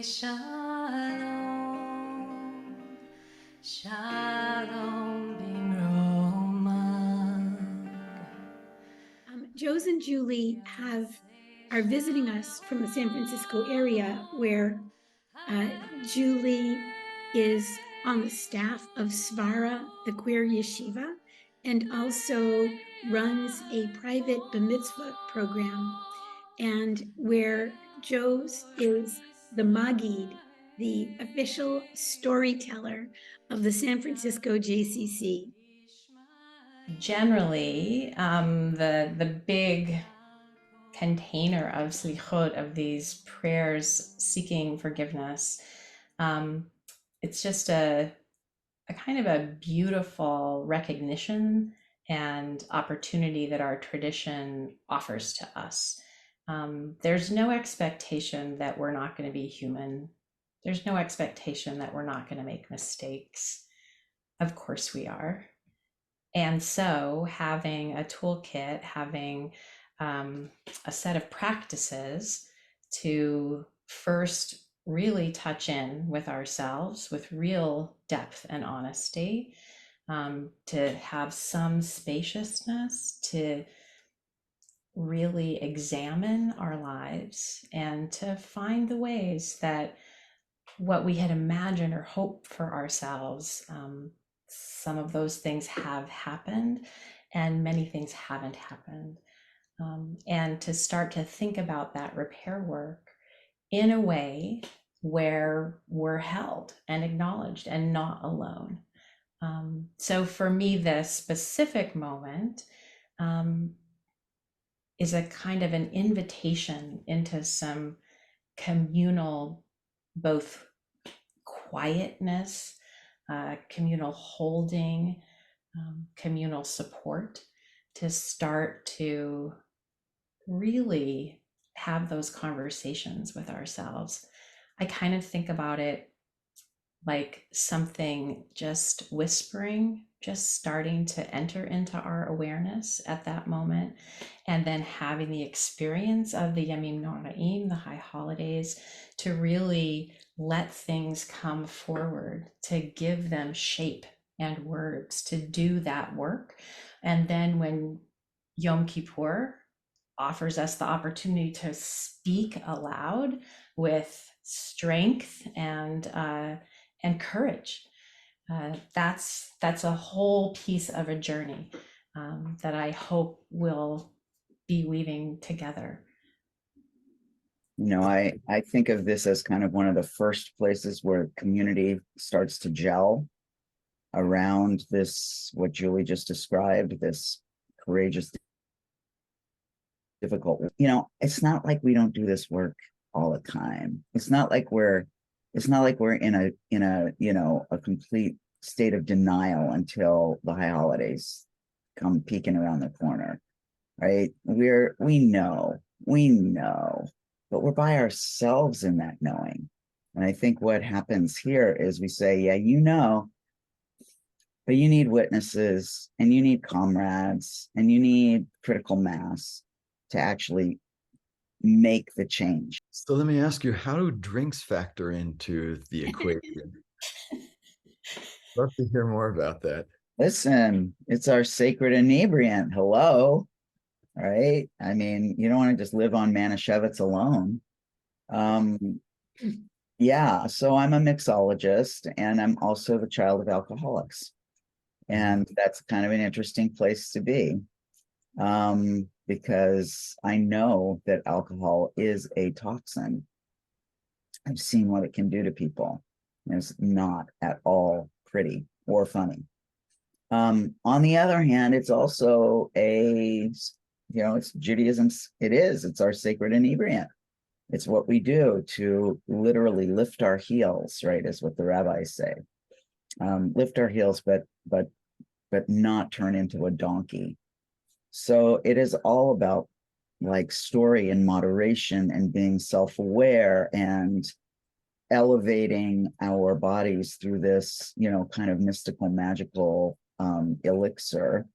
Shalom, Shalom Bimromag. Jhos and Julie are visiting us from the San Francisco area, where Julie is on the staff of Svara, the queer yeshiva, and also runs a private bar mitzvah program, and where Jhos is the Magid, the official storyteller of the San Francisco JCC. Generally, the big container of Selichot, of these prayers seeking forgiveness, it's just a kind of a beautiful recognition and opportunity that our tradition offers to us. There's no expectation that we're not going to be human. There's no expectation that we're not going to make mistakes. Of course we are. And so having a toolkit, having a set of practices to first really touch in with ourselves with real depth and honesty, to have some spaciousness, to really examine our lives and to find the ways that what we had imagined or hoped for ourselves, some of those things have happened and many things haven't happened. And to start to think about that repair work in a way where we're held and acknowledged and not alone. So for me, the specific moment is a kind of an invitation into some communal, both quietness, communal holding, communal support, to start to really have those conversations with ourselves. I kind of think about it like something just whispering, just starting to enter into our awareness at that moment, and then having the experience of the Yamim Noraim, the high holidays, to really let things come forward, to give them shape and words, to do that work. And then when Yom Kippur offers us the opportunity to speak aloud with strength and courage, that's a whole piece of a journey that I hope will be weaving together. I think of this as kind of one of the first places where community starts to gel around this, what Julie just described, this courageous, difficult. It's not like we don't do this work all the time. It's not like we're in a complete state of denial until the high holidays come peeking around the corner, right? We know, but we're by ourselves in that knowing. And I think what happens here is we say, yeah, but you need witnesses, and you need comrades, and you need critical mass to actually make the change. So let me ask you, how do drinks factor into the equation? Love to hear more about that. Listen, it's our sacred inebriant. Hello. Right? I mean, you don't want to just live on Manischewitz alone. Yeah, so I'm a mixologist, and I'm also the child of alcoholics. And that's kind of an interesting place to be, because I know that alcohol is a toxin. I've seen what it can do to people. It's not at all pretty or funny. On the other hand, it's also it's Judaism's, it's our sacred inebriant. It's what we do to literally lift our heels, right, is what the rabbis say. Lift our heels, but not turn into a donkey. So it is all about like story and moderation and being self-aware and elevating our bodies through this, kind of mystical, magical elixir.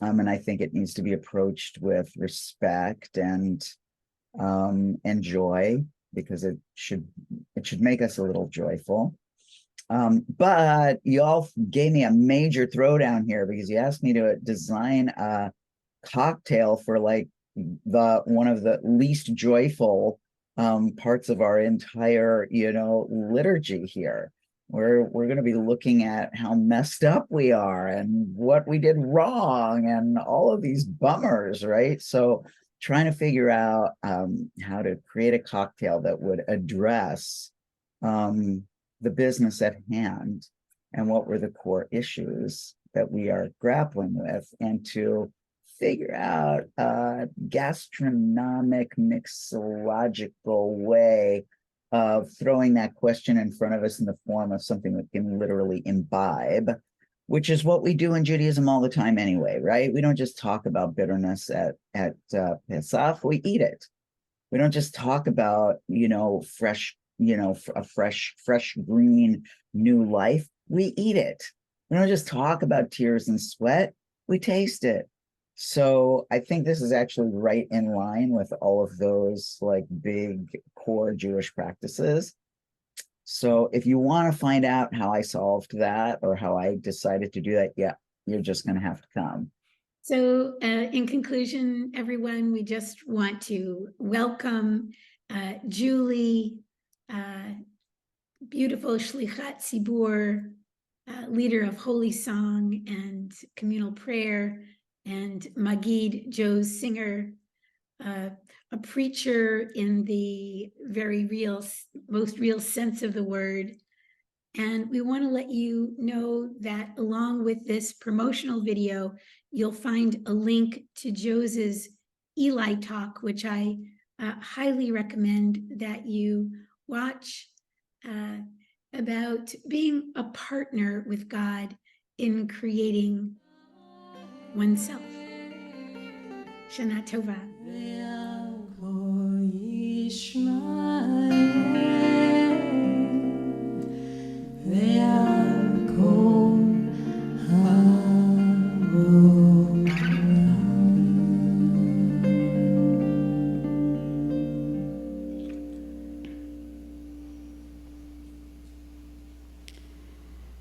And I think it needs to be approached with respect and joy, because it should make us a little joyful. But you all gave me a major throwdown here because you asked me to design a cocktail for like one of the least joyful parts of our entire liturgy here. We're going to be looking at how messed up we are and what we did wrong and all of these bummers, right? So trying to figure out how to create a cocktail that would address the business at hand and what were the core issues that we are grappling with, and to figure out a gastronomic mixological way of throwing that question in front of us in the form of something that can literally imbibe, which is what we do in Judaism all the time anyway, right? We don't just talk about bitterness at Pesach, we eat it. We don't just talk about, fresh, a fresh green new life. We eat it. We don't just talk about tears and sweat. We taste it. So I think this is actually right in line with all of those like big core Jewish practices. So if you want to find out how I solved that or how I decided to do that, yeah, you're just going to have to come. So in conclusion, everyone, we just want to welcome Julie, beautiful Shlichat Tzibur, leader of Holy Song and Communal Prayer, and Magid, Jhos singer, a preacher in the very most real sense of the word. And we want to let you know that along with this promotional video, you'll find a link to Jhos's Eli talk, which I highly recommend that you watch, about being a partner with God in creating oneself. Shana Tova.